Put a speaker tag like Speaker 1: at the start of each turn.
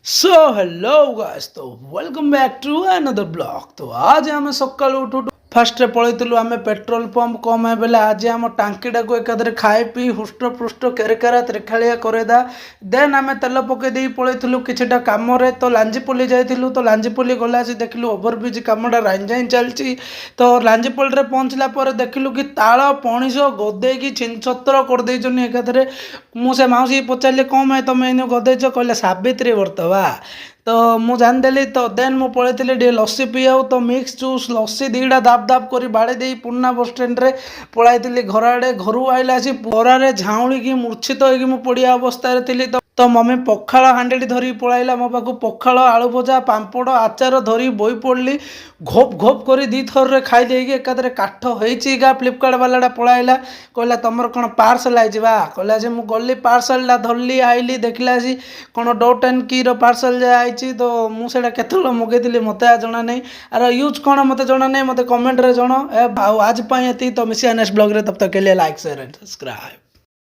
Speaker 1: सो hello guys तो welcome back to another blog. तो आज आम सका उठू फास्ट पलैलु आम पेट्रोल पंप कम है बेले आज आम टांकीटा को एकादरे खाए पी हुष्ट पृष्ट केरेकेरा त्रिखालिया करेदा देन आम तेल पकईदे पलैलु किछटा कम तो लांजीपल्ली जाइलु। तो लांजीपल्ली गला देखिलु ओभरब्रिज कमटा रांजाई चलती। तो लांजीपल्ली पहुँचला पर देखिलु कि ताल पणिस गदेकी छिनछत्र करदे एकादरे। मुझे मौसी पचारे कौन है तुम इन गदेच कहले सावित्री बर्तवा। तो मुझे जानीदेली तो देन मु पलैली टे लस्सी पीआऊ तो मिक्स जूस लस्सी दीटा दाप दाप कर बाड़े दे पुना बस स्टैंड रे पलैली घर आड़े। घर आइला आसी परारे झाउली की मूर्छित हो पड़िया अवस्था थी। तो मम्मी पखाड़ हांडी धरी पलैला मो पाक पखाड़ आलू भजा पांपड़ आचार धरी बोई पड़ली घोप घोप कर दी थर रे खाई देगी एकादरे काठ होगा। फ्लिपकार्ट वाला पलैला कहला तुम कौन पार्सल आई कहला जे मुझे गली पार्सल धरली आईली देखला कौन डॉट एंड की पार्सल जाए आई। तो मुझे केत मगेली मत जना नहीं आर यूज कौन मत जना नहीं मत कमेंट रे जन आज ये तो मिसिया नेक्स्ट ब्लॉग रे तब तक के लिए लाइक शेयर एंड सब्सक्राइब।